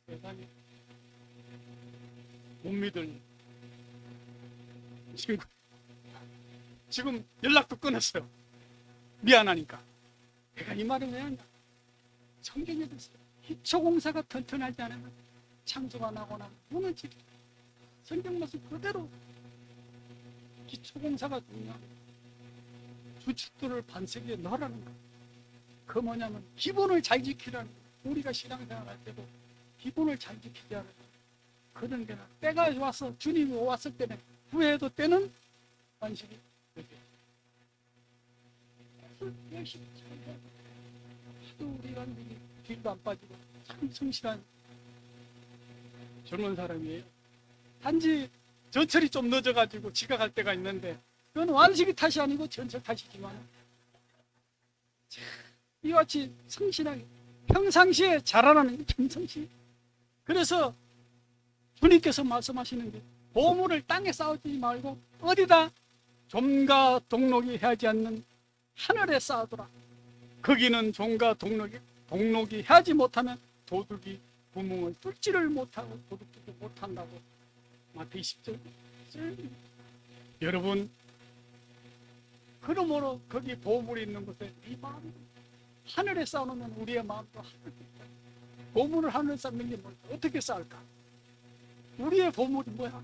세상에 못 믿을 지금 연락도 끊었어요. 미안하니까. 내가 이 말을 왜 하냐. 성경에 됐어요. 기초공사가 튼튼하지 않으면 창조가 나거나 무너지리. 성경 말씀 그대로 기초공사가 중요하고 주축들을 반석 위에 넣으라는 거예요. 그 뭐냐면 기본을 잘 지키라는 거예요. 우리가 신앙생활 할 때도 기본을 잘 지키지 않으면 그런 데는 때가 와서 주님이 왔을 때는 후회해도 때는 반석이 되게 열심히 잘 해야 하도 우리 관객이 뒤도 안 빠지고 참 성실한 젊은 사람이에요. 단지 전철이 좀 늦어가지고 지각할 때가 있는데 그건 완식이 탓이 아니고 전철 탓이지만 이와 같이 성실하게 평상시에 자라나는 평상시. 그래서 주님께서 말씀하시는 게 보물을 땅에 쌓지 말고 어디다 좀과 동록이 하지 않는 하늘에 쌓아두라. 거기는 종과 동록이 하지 못하면 도둑이 구멍을 뚫지를 못하고 도둑질을 못한다고 마태이 10절. 여러분 그러므로 거기 보물이 있는 곳에 이 마음 하늘에 쌓아놓으면 우리의 마음도 하늘에 있다. 보물을 하늘에 쌓는 게 뭘까? 어떻게 쌓을까? 우리의 보물이 뭐야?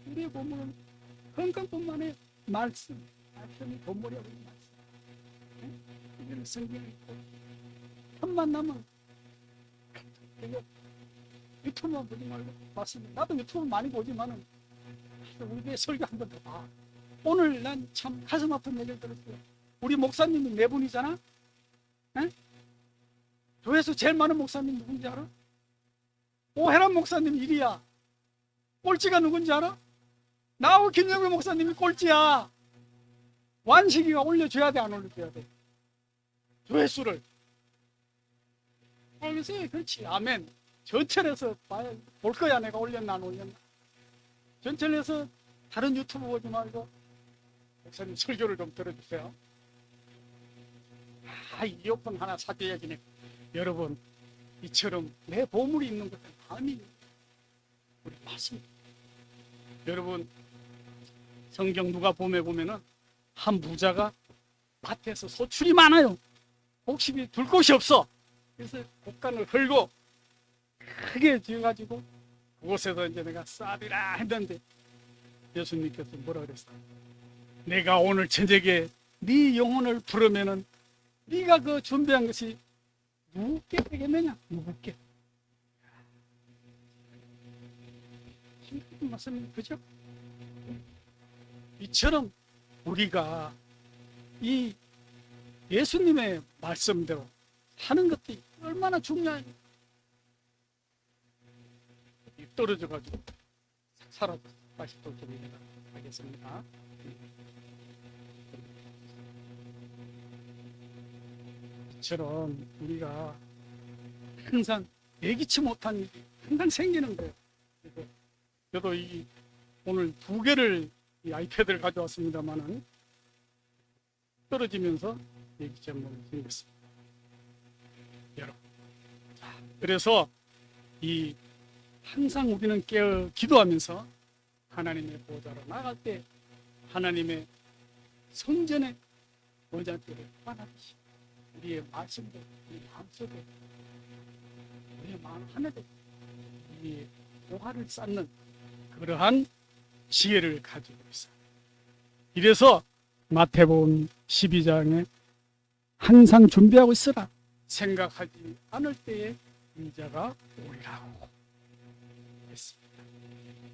우리의 보물은 건강뿐만 아니라 말씀이 보물이라고 말씀. 우리는 성경이 있고 첫 만나면 이거 유튜브만 보지 말고 봤습니다. 나도 유튜브 많이 보지만은 우리 교회 설교 한 번 더 봐. 오늘 난 참 가슴 아픈 얘기를 들었어요. 우리 목사님이 네 분이잖아. 에? 교회에서 제일 많은 목사님 누군지 알아? 오해란 목사님 1위야. 꼴찌가 누군지 알아? 나하고 김영배 목사님이 꼴찌야. 완식이가 올려줘야 돼, 안 올려줘야 돼? 조회수를. 알겠어요? 그렇지. 아멘. 전철에서 볼 거야. 내가 올렸나 안 올렸나. 전철에서 다른 유튜브 보지 말고 목사님 설교를 좀 들어주세요. 이어폰 하나 사줘야지. 여러분, 이처럼 내 보물이 있는 것은 마음이 우리 맞습니다. 여러분, 성경 누가복음에 보면은 한 부자가 밭에서 소출이 많아요. 곡식이 둘 곳이 없어. 그래서 곡간을 헐고 크게 지어가지고 그곳에서 이제 내가 쌀이라 했는데 예수님께서 뭐라 그랬어요? 내가 오늘 저녁에 네 영혼을 부르면은 네가 그 준비한 것이 누구께 되겠느냐? 누구께? 심각한 말씀이 그죠? 이처럼 우리가 이 예수님의 말씀대로 하는 것들이 얼마나 중요해요. 떨어져가지고 사라졌어. 다시 또 준비해서 하겠습니다. 이처럼 우리가 항상 예기치 못한 일이 항상 생기는 거예요. 저도 오늘 2개를 이 아이패드를 가져왔습니다만은 떨어지면서 예기치 못한 일이 생겼습니다. 여러분, 그래서 항상 우리는 기도하면서 하나님의 보좌로 나갈 때 하나님의 성전에 보좌들을 받아주시고 우리의 말씀도 우리 마음속에 우리의 마음 하나도 우리의 보화를 쌓는 그러한 지혜를 가지고 있어요. 이래서 마태복음 12장에 항상 준비하고 있으라. 생각하지 않을 때에 인자가 오리라고 했습니다.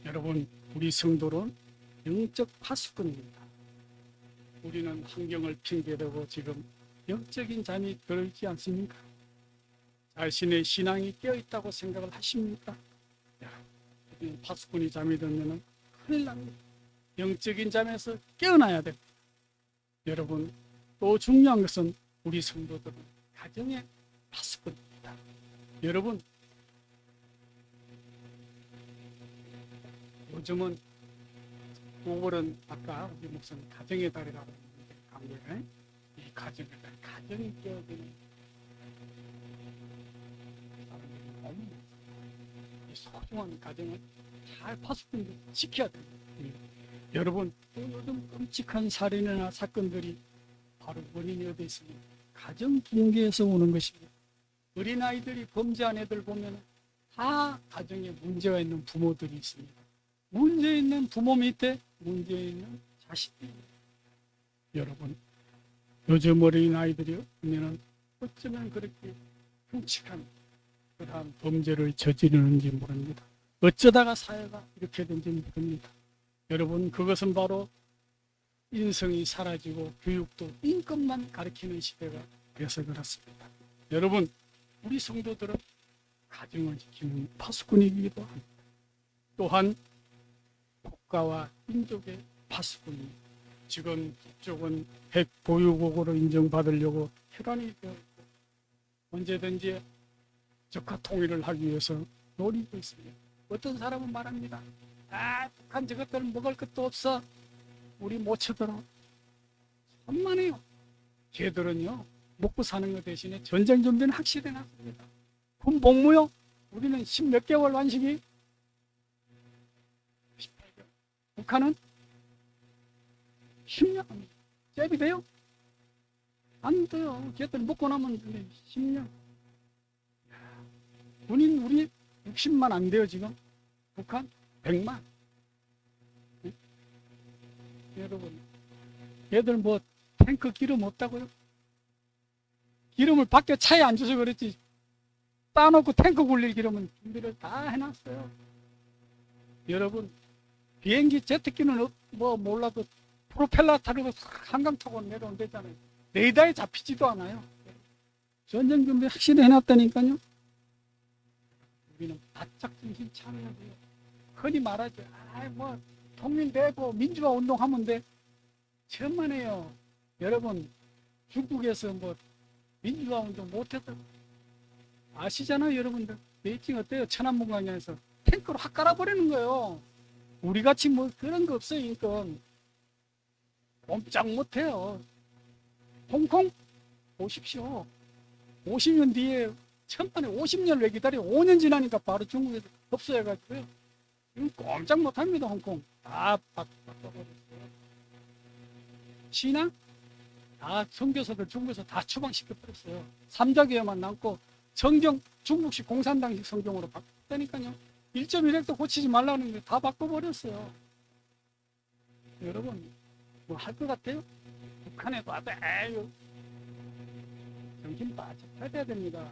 여러분, 우리 성도는 영적 파수꾼입니다. 우리는 환경을 핑계대고 지금 영적인 잠이 들지 않습니까? 자신의 신앙이 깨어있다고 생각을 하십니까? 파수꾼이 잠이 들면 큰일 납니다. 영적인 잠에서 깨어나야 됩니다. 여러분, 또 중요한 것은 우리 성도들은 가정의 파수꾼입니다. 여러분, 요즘은 5월은 아까 우리 목사님 가정의 달이라고 했는데 강조해. 이 가정의 달, 가정이 깨어지는 사람들이 너무 이 소중한 가정을 잘 파수꾼들 지켜야 됩니다. 여러분, 요즘 끔찍한 살인이나 사건들이 바로 원인이 어디 있습니까? 가정 붕괴에서 오는 것입니다. 어린아이들이 범죄한 애들 보면 다 가정에 문제가 있는 부모들이 있습니다. 문제 있는 부모 밑에 문제 있는 자식들이. 여러분, 요즘 어린아이들이 보면 어쩌면 그렇게 끔찍한 그러한 범죄를 저지르는지 모릅니다. 어쩌다가 사회가 이렇게 된지 모릅니다. 여러분, 그것은 바로 인성이 사라지고 교육도 인권만 가르치는 시대가 되어서 그렇습니다. 여러분, 우리 성도들은 가정을 지키는 파수꾼이기도 합니다. 또한 국가와 민족의 파수꾼입니다. 지금 북쪽은 핵 보유국으로 인정받으려고 혈안이 되어 있고 언제든지 적화 통일을 하기 위해서 노리고 있습니다. 어떤 사람은 말합니다. 북한 저것들 먹을 것도 없어. 우리 못 쳐들어. 천만에요. 걔들은요, 먹고 사는 것 대신에 전쟁 준비는 확실히 해놨습니다. 군 복무요? 우리는 10몇 개월 완식이 18개월. 북한은 10년. 잽이 돼요? 안 돼요. 걔들 먹고 나면 10년. 군인 우리 60만 안 돼요, 지금. 북한 100만. 네? 여러분, 얘들 뭐 탱크 기름 없다고요? 기름을 밖에 차에 안 줘서 그랬지. 따놓고 탱크 굴릴 기름은 준비를 다 해놨어요. 여러분, 비행기 제트기는 뭐 몰라도 프로펠러 타고 한강 타고 내려온대잖아요. 레이더에 잡히지도 않아요. 전쟁 준비 확실히 해놨다니까요. 우리는 바짝 정신 차려야 돼요. 흔히 말하죠. 뭐 통일되고 민주화 운동하면 돼. 천만에요. 여러분, 중국에서 뭐 민주화 운동 못했다 아시잖아요, 여러분들. 베이징 어때요? 천안문광장에서 탱크로 확 깔아버리는 거예요. 우리같이 뭐 그런 거 없어요, 인권. 꼼짝 못해요. 홍콩 보십시오. 50년 뒤에 천만에 50년을 왜 기다려? 5년 지나니까 바로 중국에서 없어져가지고요. 꼼짝 못합니다, 홍콩. 다 바꿔버렸어요. 신앙? 다 선교사들 중국에서 다 추방시켜버렸어요. 삼자교회만 남고 성경 중국식 공산당식 성경으로 바꿨다니까요. 1.1핵도 고치지 말라는 게 다 바꿔버렸어요. 여러분, 뭐 할 것 같아요? 북한에 봐도 에휴, 정신 바짝 차려야 됩니다.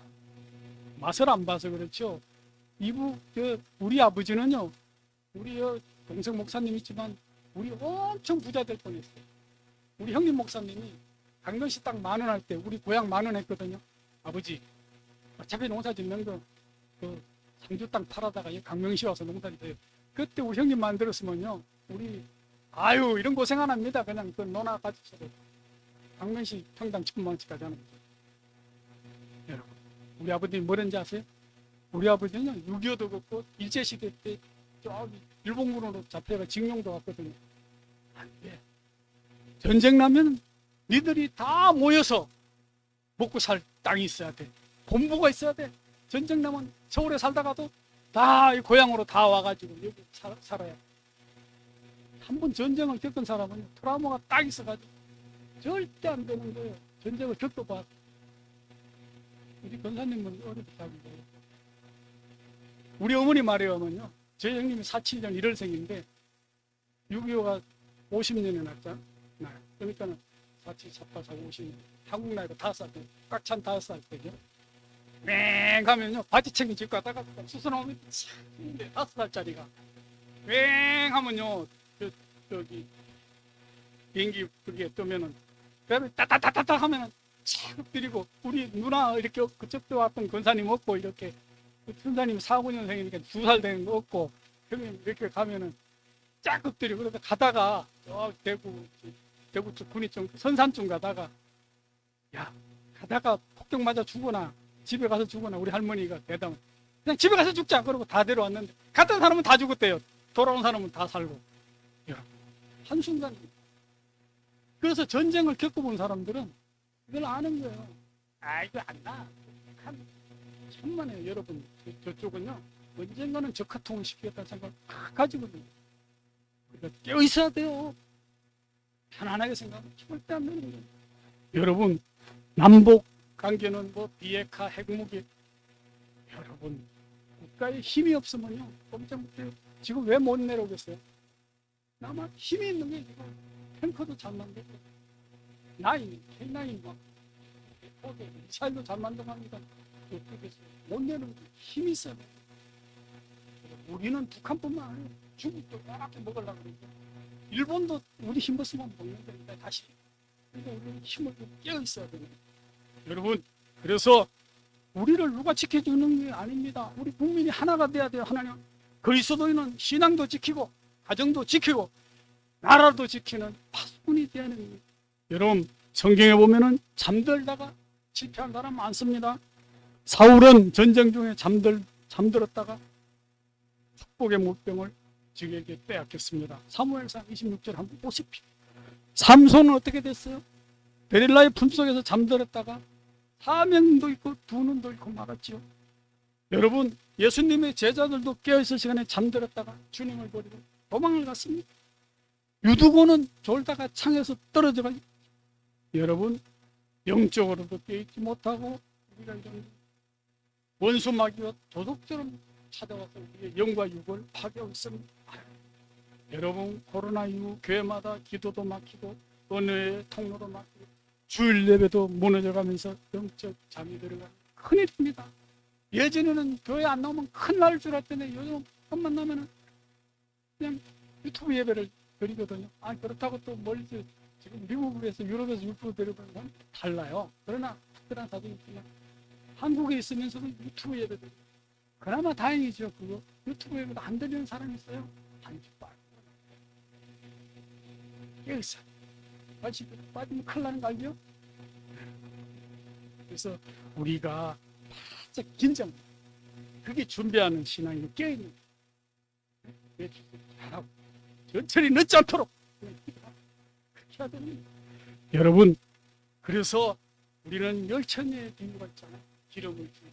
맛을 안 봐서 그렇죠. 우리 아버지는요, 우리 동생 목사님 있지만 우리 엄청 부자 될 뻔했어요. 우리 형님 목사님이 강릉시 딱 10,000원 할 때 우리 고향 10,000원 했거든요. 아버지, 어차피 농사 짓는 거 상주 땅 팔아다가 강릉시 와서 농사 짓어요. 그때 우리 형님 만들었으면요, 우리 이런 고생 안 합니다. 그냥 그 논아 가지고 강릉시 평당 1,000만원씩까지 하는 거죠. 여러분, 우리 아버님이 뭐랬는지 아세요? 우리 아버지는요, 6.25도 걷고 일제시대 때 저기 일본군으로 잡혀가 징용도 갔거든요. 안 돼. 전쟁 나면 니들이 다 모여서 먹고 살 땅이 있어야 돼. 본부가 있어야 돼. 전쟁 나면 서울에 살다가도 다 고향으로 다 와가지고 여기 살아야 돼. 한번 전쟁을 겪은 사람은 트라우마가 딱 있어가지고 절대 안 되는 거예요. 전쟁을 겪어봐. 우리 권사님은 어렵게 사는 거예요. 우리 어머니 말에 하면요, 저희 형님이 47년 1월생인데 6.25가 50년에 났잖아요. 그러니까는 47, 48, 50년. 한국 나이로 5살 때, 꽉 찬 5살 때죠. 맹 하면요, 바지 챙기고 가다가 수선하면 참, 5살짜리가. 맹 하면요, 저기, 비행기 그게 뜨면은, 배를 따따따따따 하면은 착 엎드리고, 우리 누나 이렇게 그쪽도 왔던 권사님 없고, 이렇게, 권사님 49년생이니까 2살 되는 거 없고, 형님 이렇게 가면은 쫙 엎드리고, 그러다 가다가, 대구 쪽 군이 좀 선산 쪽 가다가, 야, 가다가 폭격 맞아 죽거나 집에 가서 죽거나 우리 할머니가 대담, 그냥 집에 가서 죽자 그러고 다 데려왔는데, 갔던 사람은 다 죽었대요. 돌아온 사람은 다 살고. 여러분, 한순간. 그래서 전쟁을 겪어본 사람들은 이걸 아는 거예요. 이거 안 나. 천만에요, 여러분. 저쪽은요, 언젠가는 적화통을 시키겠다는 생각을 다 가지거든요. 그러니까 깨어 있어야 돼요. 편안하게 생각하면 절대 안 되는 거예요. 여러분, 남북 관계는 뭐 비핵화, 핵무기, 여러분, 국가에 힘이 없으면요, 꼼짝 못해요. 지금 왜 못 내려오겠어요? 남아 힘이 있는 게 지금 탱커도 잘 만들고, K9 막, 미사일도 잘 만들어갑니다. 못 내는 게 힘이 있어요. 우리는 북한뿐만 아니라 중국도 이렇게 먹으려고 그러죠. 일본도 우리 힘없으면 먹는데 다시. 그러니까 우리는 힘을 깨어 있어야 되는 거예요. 여러분, 그래서 우리를 누가 지켜주는 게 아닙니다. 우리 국민이 하나가 돼야 돼요. 하나님. 그리스도인은 신앙도 지키고 가정도 지키고 나라도 지키는 파수꾼이 되는 거예요. 여러분, 성경에 보면은 잠들다가 실패한 사람 많습니다. 사울은 전쟁 중에 잠들었다가 축복의 물병을 적에게 빼앗겼습니다. 사무엘상 26절 한번 보십시오. 삼손은 어떻게 됐어요? 데릴라의 품속에서 잠들었다가 사명도 있고 두 눈도 있고 말았지요. 여러분, 예수님의 제자들도 깨어있을 시간에 잠들었다가 주님을 버리고 도망을 갔습니다. 유두고는 졸다가 창에서 떨어져가. 여러분, 영적으로도 깨어있지 못하고 우리가 이런 원수 마귀와 도둑처럼 찾아와서 우리의 영과 육을 파괴하고 있습니다. 여러분, 코로나 이후 교회마다 기도도 막히고 은혜의 통로도 막히고 주일 예배도 무너져가면서 영적 잠이 들어가는 큰일입니다. 예전에는 교회 안 나오면 큰일 날 줄 알았더니 요즘 것만 나면은 그냥 유튜브 예배를 드리거든요. 아, 그렇다고 또 멀리 지금 미국에서 유럽에서 유튜브 드리는 건 달라요. 그러나 특별한 사정이 있지만 한국에 있으면서도 유튜브 예배 드려요. 그나마 다행이죠. 그거 유튜브 예배도 안 드리는 사람이 있어요. 반죽 빨고 여기서 빠지면 큰일 나는 거 알죠? 그래서 우리가 바짝 긴장, 그게 준비하는 신앙이 깨어있는 거예요. 잘하고 전철이 늦지 않도록 그렇게 해야 됩니다. 여러분, 그래서 우리는 열천의 비유가 있잖아요. 기름을 준비.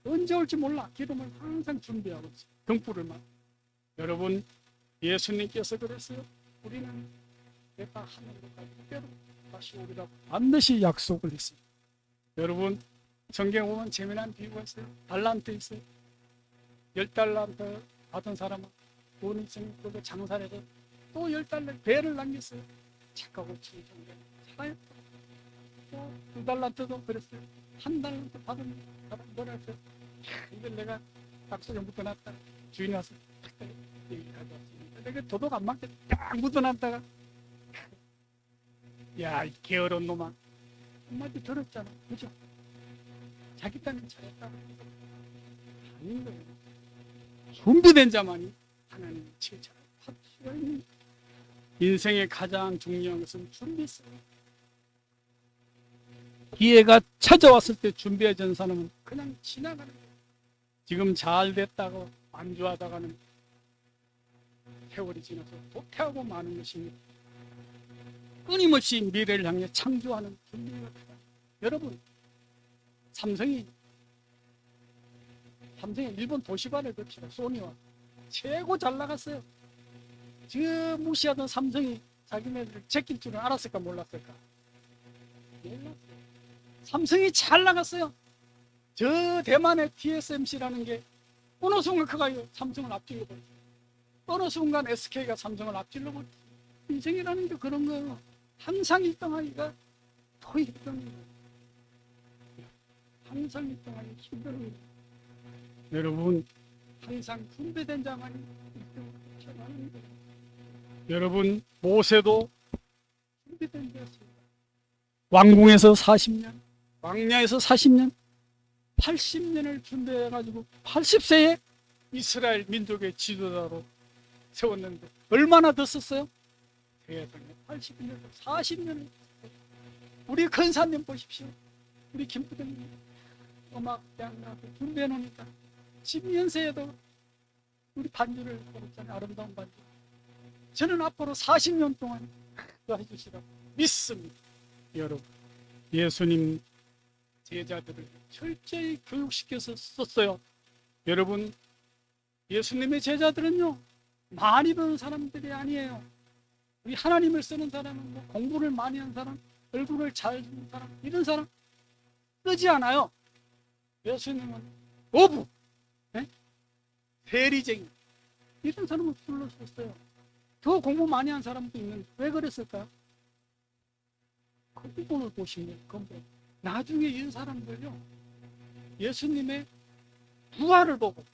언제 올지 몰라. 기름을 항상 준비하고 있어요. 등불을만. 여러분, 예수님께서 그랬어요. 우리는 내가 하늘로 갈 때로 다시 오리라고 반드시 약속을 했어요. 여러분, 성경에 보면 재미난 비유가 있어요. 달란트 있어요. 10달란트 받은 사람은 돈 있으면 또 장사를 해서 또 10달러 배를 남겼어요. 착하고 청정된 살아요. 또 2달란트도 그랬어요. 1달란트 받은 사람 뭐라 했어요? 이걸 내가 약속에 묻어놨다. 주인이 와서 여기 가져왔습니다. 내가 도둑 안 맞게 딱 묻어놨다가 야, 이 게으른 놈아. 한마디 들었잖아. 그죠? 자기 딴은 잘했다고. 아닌 거예요. 준비된 자만이 하나님의 칭찬을 받을 수가 있는 거예요. 인생의 가장 중요한 것은 준비했어요. 기회가 찾아왔을 때 준비해진 사람은 그냥 지나가는 거예요. 지금 잘 됐다고 만주하다가는 세월이 지나서 도태하고 마는 것입니다. 끊임없이 미래를 향해 창조하는 준비가 필요합니다. 여러분, 삼성이 일본 도시반을 kop시다. 소니와 최고 잘 나갔어요. 저 무시하던 삼성이 자기네들 제낄 줄은 알았을까 몰랐을까? 몰랐어요. 삼성이 잘 나갔어요. 저 대만의 TSMC라는 게 어느 순간 그가 삼성을 앞질러 버렸어요. 어느 순간 SK가 삼성을 앞질러 버렸어요. 인생이라는 게 그런 거예요. 항상 1등하기가 더 힘듭니다. 항상 1등하기 힘듭니다. 여러분, 항상 준비된 자만이 1등을 전하는 거예요. 여러분, 모세도 준비된 자였습니다. 왕궁에서 40년, 광야에서 40년, 80년을 준비해가지고 80세에 이스라엘 민족의 지도자로 세웠는데 얼마나 더 썼어요? 세상에 80년, 40년을. 우리 근사님 보십시오. 우리 김부장님 음악 양가도 준비해 놓으니까 10년새에도 우리 반주를 보았잖아요. 아름다운 반주. 저는 앞으로 40년 동안 해주시라고 믿습니다. 여러분, 예수님 제자들을 철저히 교육시켜서 썼어요. 여러분, 예수님의 제자들은요, 많이 배운 사람들이 아니에요. 우리 하나님을 쓰는 사람은 뭐 공부를 많이 한 사람, 얼굴을 잘 주는 사람, 이런 사람 쓰지 않아요. 예수님은 어부, 세리쟁이, 이런 사람을 불렀었어요. 더 공부 많이 한 사람도 있는데 왜 그랬을까요? 그 부분을 보시면 근본. 나중에 이 사람들요, 예수님의 부활을 보고,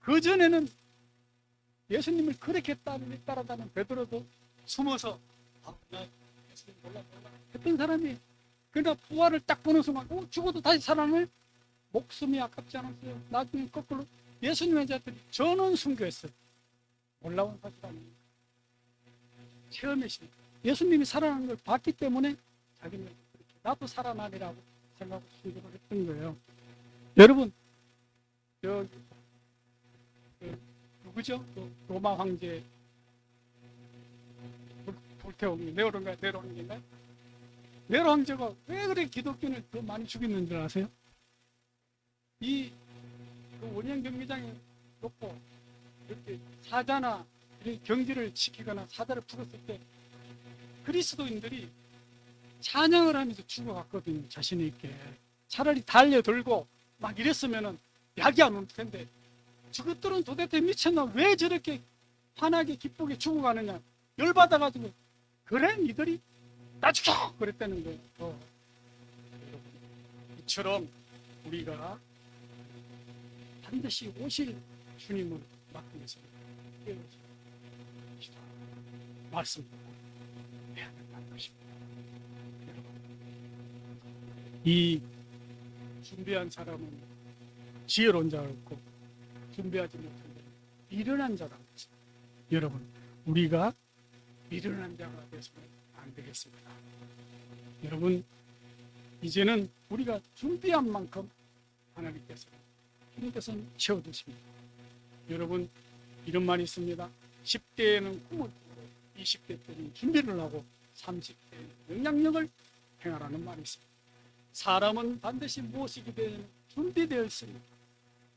그전에는 예수님을 그렇게 따라다니는 베드로도 숨어서 나 예수님 몰라 했던 사람이, 그러나 부활을 딱 보는 순간 죽어도 다시 살아나면 목숨이 아깝지 않았어요. 나중에 거꾸로 예수님의 자들이 전원 순교했어요. 놀라운 사실 아닙니까? 체험이십니다. 예수님이 살아나는 걸 봤기 때문에 자기는 그렇게 나도 살아나리라고 생각하고 순교를 했던 거예요. 여러분, 누구죠? 로마 황제 불태우는 네로인가요? 네로 황제가 왜 그렇게 기독교인을 더 많이 죽였는 줄 아세요? 그 원형 경기장에 놓고 이렇게 사자나 경기를 지키거나 사자를 풀었을 때 그리스도인들이 찬양을 하면서 죽어갔거든요. 자신 있게. 차라리 달려들고 막 이랬으면은 약이 안 올 텐데, 저것들은 도대체 미쳤나? 왜 저렇게 환하게 기쁘게 죽어가느냐? 열받아가지고, 그래 니들이 나 죽여! 그랬다는 거예요. 이처럼 우리가 반드시 오실 주님을 맡기 위해서 말씀 해야 된다는 것입니다. 여러분, 이 준비한 사람은 지혜로운 자가 없고 준비하지 못한 자는 미련한 자라고 했습니다. 여러분, 우리가 미련한 자가 되서는 안 되겠습니다. 여러분, 이제는 우리가 준비한 만큼 주님께서는 채워주십니다. 여러분, 이런 말이 있습니다. 10대에는 꿈을 꾸고 20대 때는 준비를 하고 30대에는 영향력을 행하라는 말이 있습니다. 사람은 반드시 무엇이기 때문에 준비되어 있습니다.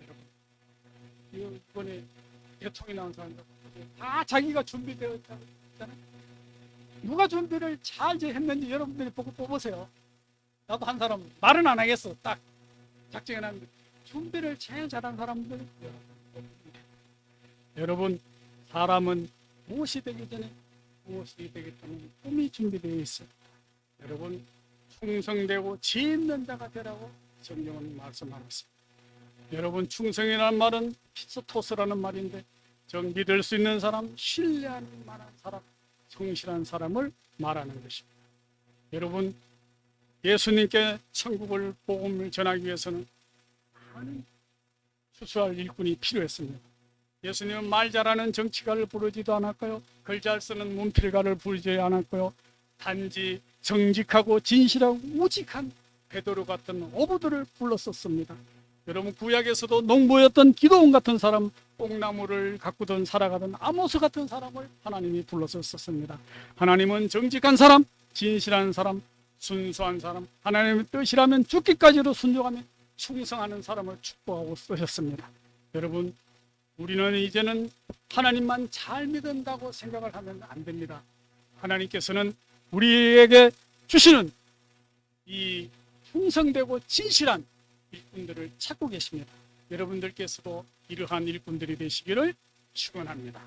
여러분, 이번에 대통령이 나온 사람들 다 자기가 준비되어 있다고 했잖아요. 누가 준비를 잘 했는지 여러분들이 보고 뽑으세요. 나도 한 사람 말은 안 하겠어. 딱 작정해놨는데 준비를 제일 잘한 사람들. 여러분, 사람은 무엇이 되기 전에 무엇이 되겠다는 꿈이 준비되어 있어요. 여러분, 충성되고 지혜 있는 자가 되라고 성경은 말씀하고 있습니다. 여러분, 충성이라는 말은 피스토스라는 말인데 정 믿을 수 있는 사람, 신뢰할 만한 사람, 성실한 사람을 말하는 것입니다. 여러분, 예수님께 천국을 복음을 전하기 위해서는 많은 수수할 일꾼이 필요했습니다. 예수님은 말 잘하는 정치가를 부르지도 않았고요, 글 잘 쓰는 문필가를 부르지 않았고요, 단지 정직하고 진실하고 우직한 베드로 같은 어부들을 불렀었습니다. 여러분, 구약에서도 농부였던 기도원 같은 사람, 뽕나무를 가꾸던 살아가던 아모스 같은 사람을 하나님이 불렀었습니다. 하나님은 정직한 사람, 진실한 사람, 순수한 사람, 하나님의 뜻이라면 죽기까지도 순종하며 충성하는 사람을 축복하고 쓰셨습니다. 여러분, 우리는 이제는 하나님만 잘 믿는다고 생각을 하면 안 됩니다. 하나님께서는 우리에게 주시는 이 충성되고 진실한 일꾼들을 찾고 계십니다. 여러분들께서도 이러한 일꾼들이 되시기를 축원합니다.